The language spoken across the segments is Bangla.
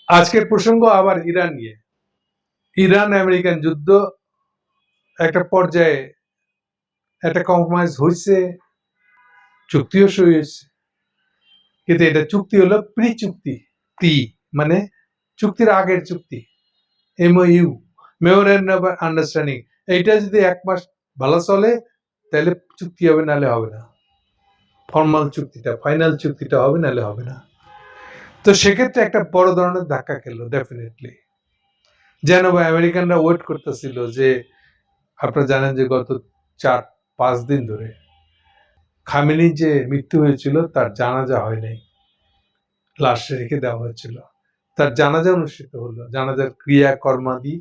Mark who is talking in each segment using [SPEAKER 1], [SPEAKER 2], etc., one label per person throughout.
[SPEAKER 1] আজকের প্রসঙ্গ আবার ইরান নিয়ে। ইরান আমেরিকান যুদ্ধ একটা পর্যায়ে একটা কম্প্রোমাইজ হয়েছে, চুক্তিও সই হয়েছে, কিন্তু এটা চুক্তি হলো প্রি চুক্তি। পি মানে চুক্তির আগের চুক্তি, এমওইউ, মেমোরেন্ডাম অফ আন্ডারস্ট্যান্ডিং। এইটা যদি 1 মাস ভালো চলে তাহলে চুক্তি হবে, নাহলে হবে না। ফর্মাল চুক্তিটা, ফাইনাল চুক্তিটা হবে, নাহলে হবে না। তো সেক্ষেত্রে একটা বড় ধরনের ধাক্কা খেলো ডেফিনেটলি। যেন আমেরিকানরা ওয়েট করতেছিল যে, আপনারা জানেন যে গত 4-5 দিন ধরে খামেনির যে মৃত্যু হয়েছিল তার জানাজা হয় নাই, লাশ রেখে দেওয়া হয়েছিল। তার জানাজা অনুষ্ঠিত হলো, জানাজার ক্রিয়াকর্মাদি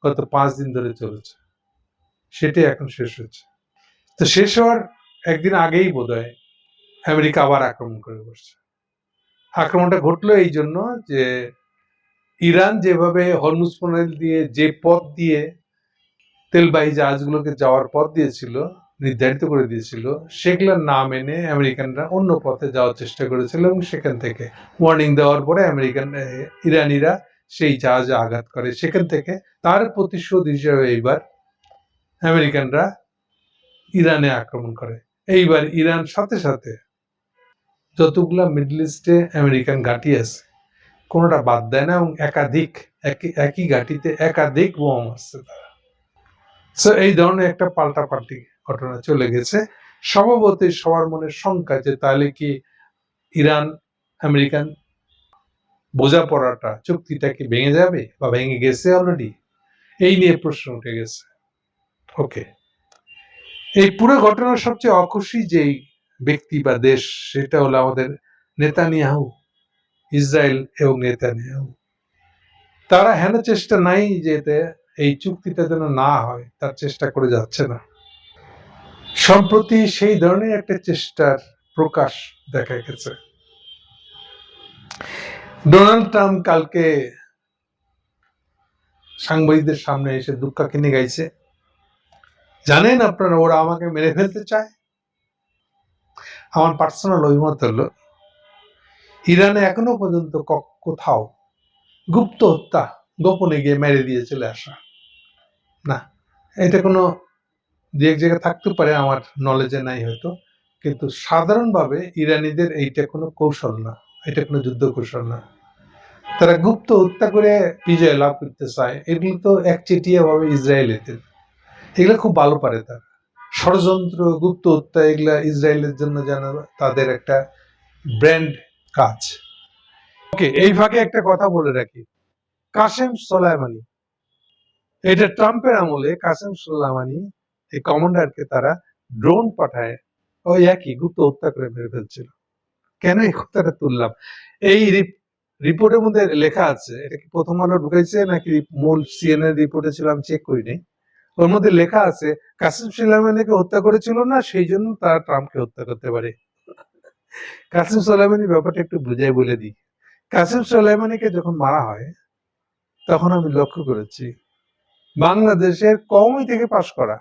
[SPEAKER 1] গত 5 দিন ধরে চলেছে, সেটাই এখন শেষ হচ্ছে। তো শেষ হওয়ার একদিন আগেই বোধহয় আমেরিকা আবার আক্রমণ করে বসছে। আক্রমণটা ঘটলো এই জন্য যে ইরান যেভাবে হরমুজ প্রণালী দিয়ে, যে পথ দিয়ে তেলবাহী জাহাজগুলোকে যাওয়ার পথ দিয়েছিল, নির্ধারিত করে দিয়েছিল, সেগুলো না মেনে আমেরিকানরা অন্য পথে যাওয়ার চেষ্টা করেছিল এবং সেখান থেকে ওয়ার্নিং দেওয়ার পরে ইরানিরা সেই জাহাজে আঘাত করে। সেখান থেকে তার প্রতিশোধ হিসেবে এইবার আমেরিকানরা ইরানে আক্রমণ করে। এইবার ইরান সাথে সাথে যতগুলা মিডল ইস্টে আমেরিকান ঘাঁটি আছে কোনোটা বাদ দেয় না, এবং একই ঘাঁটিতে একাধিক বোমা মারছে তারা। সো এই ধরনের একটা পাল্টাপাল্টি ঘটনা চলে গেছে। স্বভাবতই সবার মনে শঙ্কা যে তাহলে কি ইরান আমেরিকান বোঝাপড়াটা, চুক্তিটা কি ভেঙে যাবে বা ভেঙে গেছে অলরেডি, এই নিয়ে প্রশ্ন উঠে গেছে। ওকে, এই পুরো ঘটনার সবচেয়ে অখুশি যেই ব্যক্তি বা দেশ, সেটা হলো আমাদের নেতানিয়াহু, ইসরায়েল এবং নেতানিয়াহু। তারা হেন চেষ্টা নাই যে এই চুক্তিটা যেন না হয়, তার চেষ্টা করে যাচ্ছে না। সম্প্রতি সেই ধরনের একটা চেষ্টার প্রকাশ দেখা গেছে। ডোনাল্ড ট্রাম্প কালকে সাংবাদিকদের সামনে এসে দুঃখাকিনি গাইছে, জানেন আপনারা ওরা আমাকে মেরে ফেলতে চায়। আমার পার্সোনাল অভিমত হলো, ইরানে এখনো পর্যন্ত কোথাও গুপ্ত হত্যা, গোপনে গিয়ে মেরে দিয়ে চলে আসা না। এটা কোনো দু এক জায়গায় থাকতে পারে, আমার নলেজে নাই হয়তো, কিন্তু সাধারণভাবে ইরানিদের এইটা কোনো কৌশল না, এটা কোনো যুদ্ধ কৌশল না। তারা গুপ্ত হত্যা করে বিজয় লাভ করতে চায়, এগুলো তো একচেটিয়া ভাবে ইসরায়েলিদের, এগুলো খুব ভালো পারে তারা। ষড়যন্ত্র, গুপ্ত হত্যা, এগুলা ইসরায়েলের জন্য যেন তাদের একটা ব্র্যান্ড কাজ। ওকে, এই ফাঁকে একটা কথা বলে রাখি, কাসেম সোলাইমানি, এটা ট্রাম্পের আমলে কাসেম সোলাইমানি এই কমান্ডারকে তারা ড্রোন পাঠায় ওই একই গুপ্ত হত্যা করে মেরে ফেলছিল। কেন এই কথাটা তুললাম? এই রিপোর্টের মধ্যে লেখা আছে, এটা কি প্রথম আলো ঢুকাইছে নাকি মূল সিএনএন রিপোর্টে ছিল আমি চেক করিনি, ওর মধ্যে লেখা আছে কাসেম সুলাইমানিকে হত্যা করেছিল না, সেই জন্য তারা ট্রাম্পকে হত্যা করতে পারে। কাসেম সুলাইমানি ব্যাপারটা একটু বুঝাই বলে দিই। কাসেম সুলাইমানিকে যখন মারা হয় তখন আমি লক্ষ্য করেছি বাংলাদেশের কওমি থেকে পাশ করা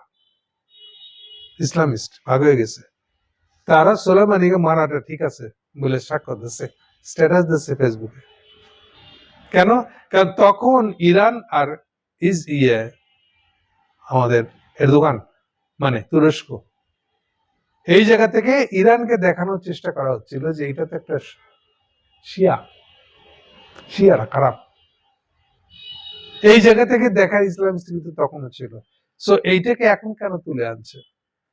[SPEAKER 1] ইসলামিস্ট ভাগ হয়ে গেছে, তারা সুলাইমানিকে মারাটা ঠিক আছে বলে সাক্ষ্য দিচ্ছে, স্ট্যাটাস দিচ্ছে ফেসবুকে। কেন? কারণ তখন ইরান আর আমাদের এরদোগান মানে তুরস্ক, এই জায়গা থেকে ইরানকে দেখানোর চেষ্টা করা হচ্ছিল যে এটা তো একটা শিয়ারা খারাপ, এই জায়গা থেকে দেখা ইসলাম কিন্তু তখনও ছিল। সো এইটাকে এখন কেন তুলে আনছে,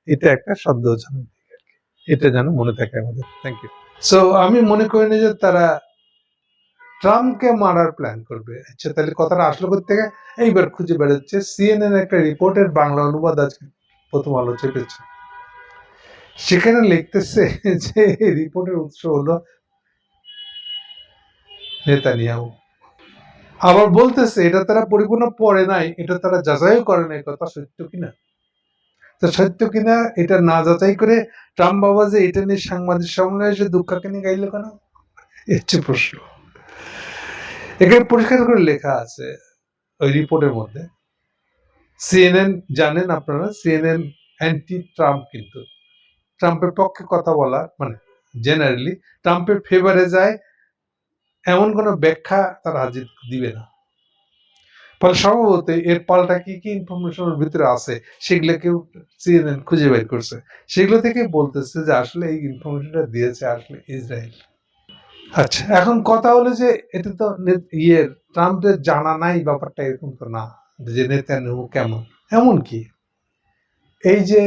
[SPEAKER 1] এটা একটা সন্দেহজনক দিক আর কি, এটা যেন মনে থাকে আমাদের। Thank you. সো আমি মনে করি না যে তারা ট্রাম্পকে মারার প্ল্যান করবে। আচ্ছা, তাহলে কথাটা আসলো কোথেকে? এইবার খুঁজে বেড়াচ্ছে, সিএনএন একটা রিপোর্টের বাংলা অনুবাদ আজকে প্রথম আলো চেপেছে, সেখানে লিখতেছে যে রিপোর্টের উৎস হলো নেতানিয়াহু। আবার বলতেছে এটা তারা পরিপূর্ণ পড়ে নাই, এটা তারা যাচাইও করে নাই কথা সত্য কিনা। তো সত্য কিনা এটা না যাচাই করে ট্রাম্প বাবা যে এটা নিয়ে সাংবাদিক সম্মেলনে এসে দুঃখাকিনি গাইল কেন, হচ্ছে প্রশ্ন। এখানে পরিষ্কার করে লেখা আছে ওই রিপোর্টের মধ্যে, সিএনএন জানেন আপনারা, সিএনএন অ্যান্টি ট্রাম্প, কিন্তু ট্রাম্পের পক্ষে কথা বলা মানে জেনারেলি ট্রাম্পের ফেভারে যায় এমন কোনো ব্যাখ্যা তারা আজ দিবে না। ফলে সম্ভবত এর পাল্টা কি কি ইনফরমেশনের ভিতরে আছে সেগুলো কেউ সিএনএন খুঁজে বের করছে, সেগুলো থেকে বলতেছে যে আসলে এই ইনফরমেশনটা দিয়েছে আসলে ইসরায়েল। আচ্ছা, এখন কথা হলো যে এটা তো ট্রাম্পের জানা নাই ব্যাপারটা, এরকম তো না যে নেতানিয়াহু কেমন। এমন কি এই যে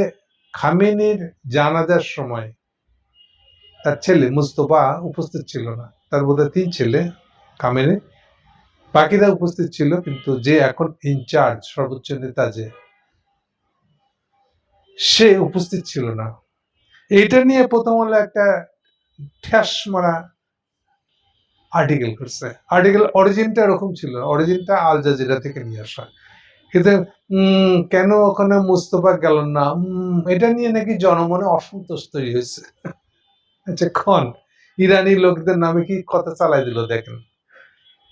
[SPEAKER 1] খামেনির জানাজার সময় তার ছেলে মুস্তফা উপস্থিত ছিল না, তার বোধহয় 3 ছেলে খামেনি, বাকিরা উপস্থিত ছিল, কিন্তু যে এখন ইনচার্জ সর্বোচ্চ নেতা সে উপস্থিত ছিল না। এইটা নিয়ে প্রথম হলো একটা ঠ্যাস মারা আর্টিকেল করছে। আর্টিকেল অরিজিনটা এরকম ছিল, অরিজিনটা আল জাজিরা থেকে নিয়ে আসা, কিন্তু কেন ওখানে মুস্তফা গেল না, এটা নিয়ে নাকি জনমনে অসন্তোষ তৈরি হয়েছে। আচ্ছা, ইরানি লোকদের নামে কি কথা চালাই দিল দেখেন।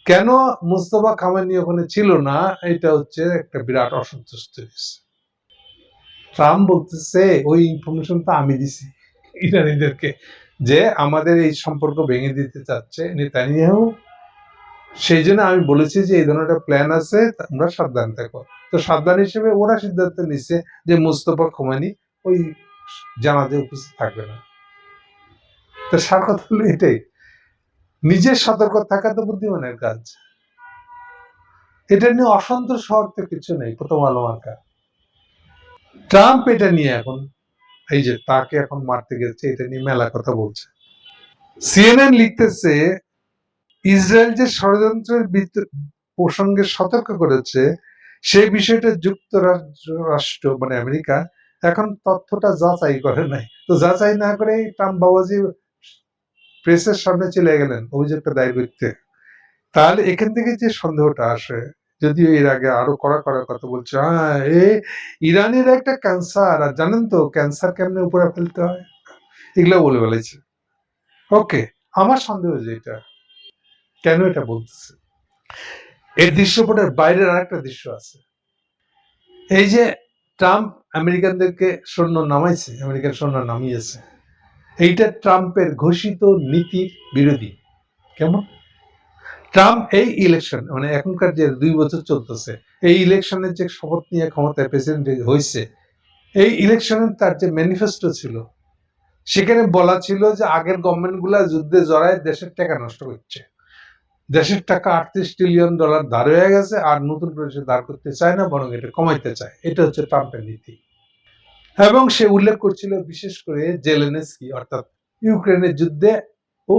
[SPEAKER 1] কেন মুস্তফা খামেনি ওখানে ছিল না, এটা হচ্ছে একটা বিরাট অসন্তোষ তৈরি হয়েছে। ট্রাম্প বলতেছে ওই ইনফরমেশনটা আমি দিছি ইরানিদেরকে, যে আমাদের এই সম্পর্ক ভেঙে দিতে চাচ্ছে নেতানিয়াহু, সেই জন্য আমি বলেছি যে এই ধরনের একটা প্ল্যান আছে, তোমরা সাবধান থাকো। তো সাবধান হিসেবে ওরা সিদ্ধান্ত নিচ্ছে যে মুস্তফা খোমেনি ওই জানাজায় উপস্থিত থাকবে না। তো সার কথা হলো এটাই, নিজের সতর্ক থাকা তো বুদ্ধিমানের কাজ। এটা নিয়ে অসন্তোষ হওয়ার তো কিছু নেই। প্রথম আলো মার্কা ট্রাম্প এটা নিয়ে এখন এই যে তাকে এখন মারতে গেছে, এটা নিয়ে মেলা কথা বলছে। সিএনএন লিখতেছে ইসরায়েল যে ষড়যন্ত্রের প্রসঙ্গে সতর্ক করেছে সেই বিষয়টা যুক্তরাষ্ট্র মানে আমেরিকা এখন তথ্যটা যাচাই করে নাই। তো যাচাই না করে ট্রাম্প বাবাজি প্রেসের সামনে চলে গেলেন অভিযোগটা দায়ের করতে। তাহলে এখান থেকে যে সন্দেহটা আসে, যদিও এর আগে আরো কড়া কথা বলছে, ইরানের একটা ক্যান্সার, আর জানেন তো ক্যান্সার কেমনে উপরে ফেলতে হয়, এগুলো বলে ফেলেছে। ওকে, আমার সন্দেহ যে এটা কেন এটা বলতেছে, এর দৃশ্যপটের বাইরের আরেকটা দৃশ্য আছে। এই যে ট্রাম্প আমেরিকানদেরকে সৈন্য নামাইছে, আমেরিকান সৈন্য নামিয়েছে, এইটা ট্রাম্পের ঘোষিত নীতির বিরোধী। কেমন? ট্রাম্প এই ইলেকশন মানে এখনকার যে 2 বছর চলতেছে, এই ইলেকশনের যে শপথ নিয়ে ক্ষমতায় প্রেসিডেন্ট হয়েছে, এই ইলেকশনের তার যে ম্যানিফেস্টো ছিল সেখানে বলা ছিল যে আগের গভর্নমেন্ট গুলা যুদ্ধে জড়ায় দেশের টাকা নষ্ট করছে, দেশের টাকা $38 ট্রিলিয়ন ধার হয়ে গেছে, আর নতুন করে সে ধার করতে চায় না, বরং এটা কমাইতে চায়। এটা হচ্ছে ট্রাম্পের নীতি। এবং সে উল্লেখ করছিল বিশেষ করে জেলেনস্কি অর্থাৎ ইউক্রেনের যুদ্ধে ও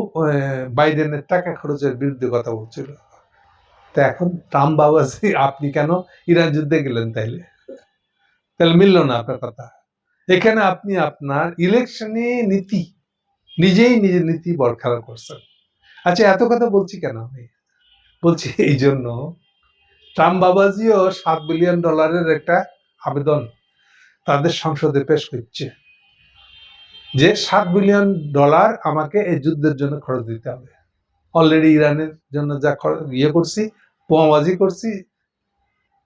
[SPEAKER 1] বাইডেনের টাকা খরচের বিরুদ্ধে কথা বলছিল। তা এখন ট্রাম্প বাবাজি আপনি কেন ইরান যুদ্ধে গেলেন? তাহলে মিলল না আপনার কথা। এখানে আপনি আপনার ইলেকশনে নীতি নিজেই নিজের নীতি বরখেলা করছেন। আচ্ছা, এত কথা বলছি কেন? আমি বলছি এই জন্য ট্রাম্প বাবাজিও $7 বিলিয়ন একটা আবেদন তাদের সংসদে পেশ করছে যে $7 বিলিয়ন আমাকে এই যুদ্ধের জন্য খরচ দিতে হবে। অলরেডি ইরানের জন্য যা করছি, বোমাবাজি করছি,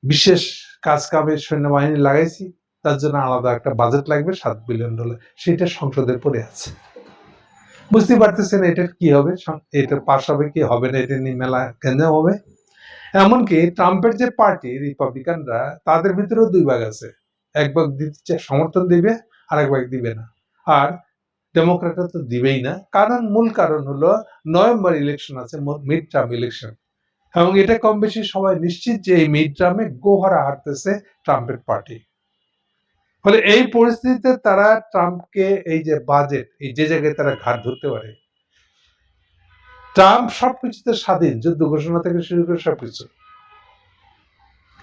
[SPEAKER 1] বিশেষ কাজ কামে সৈন্যবাহিনী লাগাইছি, তার জন্য আলাদা একটা বাজেট লাগবে $7 বিলিয়ন, সেটা সংসদে পড়ে আছে। বুঝতে পারতেছেন এটার কি হবে, এটা পাস হবে কি হবে না, এটা নিয়ে মেলা গেঞ্জাম হবে। এমনকি ট্রাম্পের যে পার্টি রিপাবলিকানরা, তাদের ভিতরেও 2 ভাগ আছে, এক ভাগ দিতে সমর্থন দিবে আর এক ভাগ দিবে না। আর ডেমোক্রেটরা তো দিবেই না, মূল কারণ হলো নভেম্বর ইলেকশন আছে, মিড টার্ম ইলেকশন, এবং এটা কম বেশি সবাই নিশ্চিত যে এই মিড টার্মে গোহারা হারতেছে ট্রাম্পের পার্টি। ফলে এই পরিস্থিতিতে তারা ট্রাম্পকে এই যে বাজেট, এই যে জায়গায় তারা ঘাট ধরতে পারে, ট্রাম্প সবকিছুতে স্বাধীন, যুদ্ধ ঘোষণা থেকে শুরু করে সবকিছু,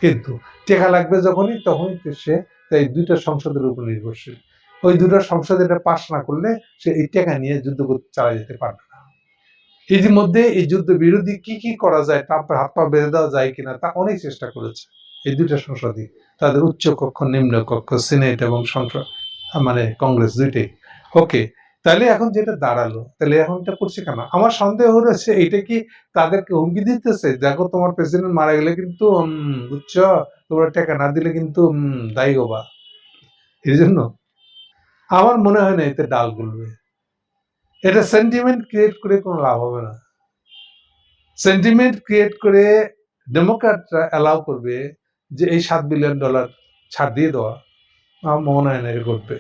[SPEAKER 1] কিন্তু টেকা লাগবে যখনই তখনই সে এই 2টা সংসদের উপর নির্ভরশীল। ওই 2টা সংসদ এটা পাশ না করলে সে এই টেকা নিয়ে যুদ্ধ চালা যেতে পারবে না। ইতিমধ্যে এই যুদ্ধ বিরোধী কি করা যায়, ট্রাম্পের হাত পা বেঁধে দেওয়া যায় কিনা, তা অনেক চেষ্টা করেছে এই 2টা সংসদই, তাদের উচ্চ কক্ষ নিম্ন কক্ষ, সিনেট এবং সংসদ মানে কংগ্রেস, দুইটাই। ওকে, তাহলে এখন যেটা দাঁড়ালো, তাহলে এখন এটা করছে কেন? আমার সন্দেহ হচ্ছে এটা কি তাদেরকে হুমকি দিতেছে, দেখো তোমার প্রেসিডেন্ট মারা গেলে কিন্তু বুঝছো, তোমরা টাকা না দিলে কিন্তু দায়ী হবা। এই জন্য আমার মনে হয় না এতে ডাল গুলবে, এটা সেন্টিমেন্ট ক্রিয়েট করে কোনো লাভ হবে না। সেন্টিমেন্ট ক্রিয়েট করে ডেমোক্র্যাটরা অ্যালাউ করবে যে এই $7 বিলিয়ন ছাড় দিয়ে দেওয়া। আমার মনে হয় না এটা করবে।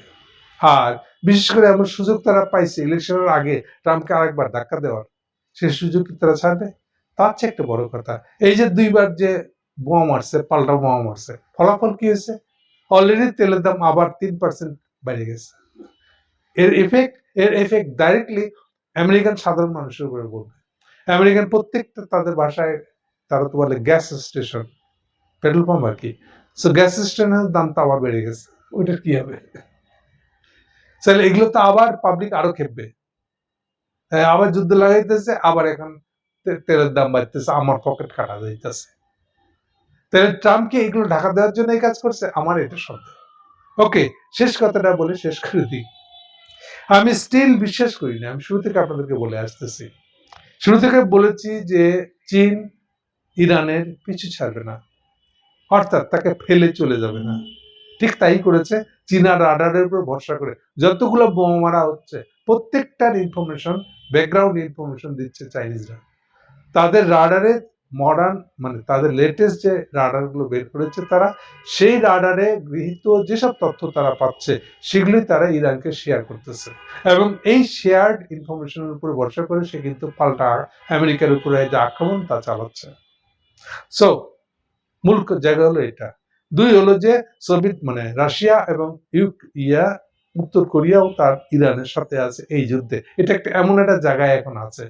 [SPEAKER 1] আর বিশেষ করে এমন সুযোগ তারা পাইছে ইলেকশনের আগে ট্রাম্পকে আরেকবার ধাক্কা দেওয়ার, সেই সুযোগ কি তারা ছাড়বে? তার চেয়ে একটা বড় কথা, এই যে 2বার যে বোমা মারছে, পাল্টা বোমা মারছে, ফলাফল কি হয়েছে? অলরেডি তেলের দাম আবার 3% বেড়ে গেছে। এর এফেক্ট ডাইরেক্টলি আমেরিকান সাধারণ মানুষের উপরে পড়বে। আমেরিকান প্রত্যেকটা তাদের বাসায়, তারা তো বলে গ্যাস স্টেশন, পেট্রোল পাম্প আর কি, সো গ্যাস স্টেশনের দাম তো আবার বেড়ে গেছে। ওইটার কি হবে? তাহলে এগুলো তো আবার পাবলিক আরো খেপবে, আবার যুদ্ধ লাগাইতেছে, আবার এখন তেলের দাম বাড়তেছে, আমার পকেট কাটা যাইতেছে। তাহলে ট্রাম্পকে এগুলো ঢাকা দেওয়ার জন্য এই কাজ করছে, আমার এটা সন্দেহ। ওকে, শেষ কথাটা বলে শেষ করে দিই। আমি স্টিল বিশ্বাস করি না, আমি শুরু থেকে আপনাদেরকে বলে আসতেছি, শুরু থেকে বলেছি যে চীন ইরানের পিছু ছাড়বে না, অর্থাৎ তাকে ফেলে চলে যাবে না। ঠিক তাই করেছে। চীনা রাডারের উপর ভরসা করে যতগুলো বোমা মারা হচ্ছে, প্রত্যেকটার ইনফরমেশন, ব্যাকগ্রাউন্ড ইনফরমেশন দিচ্ছে চাইনিজরা। তাদের রাডারে মডার্ন, মানে তাদের লেটেস্ট যে রাডার গুলো বের করেছে তারা, সেই রাডারে গৃহীত যেসব তথ্য তারা পাচ্ছে সেগুলি তারা ইরানকে শেয়ার করতেছে, এবং এই শেয়ার্ড ইনফরমেশনের উপরে ভরসা করে সে কিন্তু পাল্টা আমেরিকার উপরে যে আক্রমণ তা চালাচ্ছে। সো মূল জায়গা হলো এটা। 2 হলো যে সোভিয়েত মানে রাশিয়া এবং উত্তর কোরিয়াও তার ইরানের সাথে আছে এই যুদ্ধে। এটা একটা এমন একটা জায়গায় এখন আছে,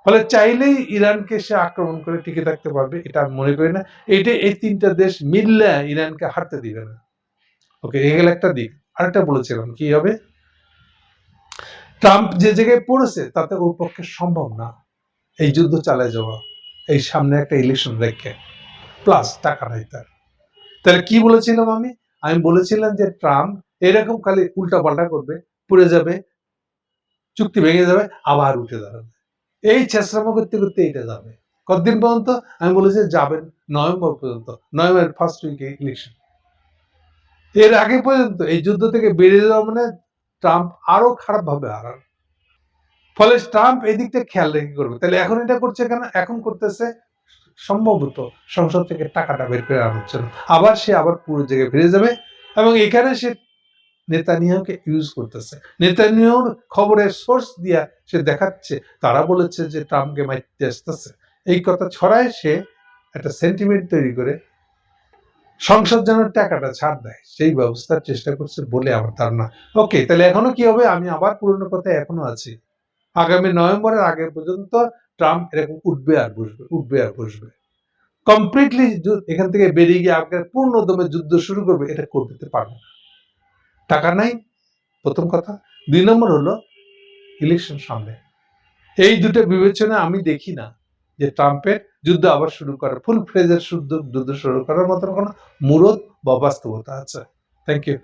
[SPEAKER 1] ফলে চাইলেই ইরানকে সে আক্রমণ করে টিকে থাকতে পারবে, এটা আমি মনে করি না। এই 3টা দেশ মিললে ইরানকে হারতে দিবে না। ওকে, এগুলো একটা দিক। আরেকটা বলেছিলাম কি হবে, ট্রাম্প যে জায়গায় পড়েছে তাতে ওর পক্ষে সম্ভব না এই যুদ্ধ চালিয়ে যাওয়া, এই সামনে একটা ইলেকশন রেখে, প্লাস টাকা নাই তার। তাহলে কি বলেছিলাম আমি বলেছিলাম যে ট্রাম্প এরকম খালি উল্টা পাল্টা করবে, পুড়ে যাবে, চুক্তি ভেঙে যাবে, আবার উঠে দাঁড়াবে, এই চেষ্টামো করতে করতে এটা যাবে কতদিন পর্যন্ত? আমি বলেছি যাবেন নভেম্বর পর্যন্ত, নভেম্বর ফার্স্ট উইকে ইলেকশন। এর আগে পর্যন্ত এই যুদ্ধ থেকে বেরিয়ে যাওয়া মানে ট্রাম্প আরো খারাপ ভাবে হারান। ফলে ট্রাম্প এই দিকটা খেয়াল রেখে করবে। তাহলে এখন এটা করছে কেন? এখন করতেছে সম্ভবত সংসদ থেকে টাকাটা বের করে আনার জন্য। আবার পুরো জায়গায় ফিরে যাবে, এবং এখানে সে নেতানিয়াহুকে ইউজ করতেছে। নেতানিয়াহুর খবরের সোর্স দিয়া সে দেখাচ্ছে তারা বলেছে যে ট্রাম্পকে মারতে আসতেছে, এই কথা ছড়ায় সে একটা সেন্টিমেন্ট তৈরি করে সংসদ যেন টাকাটা ছাড় দেয় সেই ব্যবস্থার চেষ্টা করছে বলে আমার ধারণা। ওকে, তাহলে এখনো কি হবে? আমি আবার পুরনো কথায় এখনো আছি, আগামী নভেম্বরের আগে পর্যন্ত ট্রাম্প এরকম উঠবে আর বসবে, কমপ্লিটলি এখান থেকে বেরিয়ে গিয়ে আগে পূর্ণ দমে যুদ্ধ শুরু করবে, এটা করতে পারবে না। টাকা নাই প্রথম কথা, 2 নম্বর হলো ইলেকশন সামনে। এই দুটো বিবেচনা আমি দেখি না যে ট্রাম্পের যুদ্ধ আবার শুরু করার, ফুল ফ্লেজের যুদ্ধ শুরু করার মতো কোনো মুরদ বা বাস্তবতা আছে। Thank you.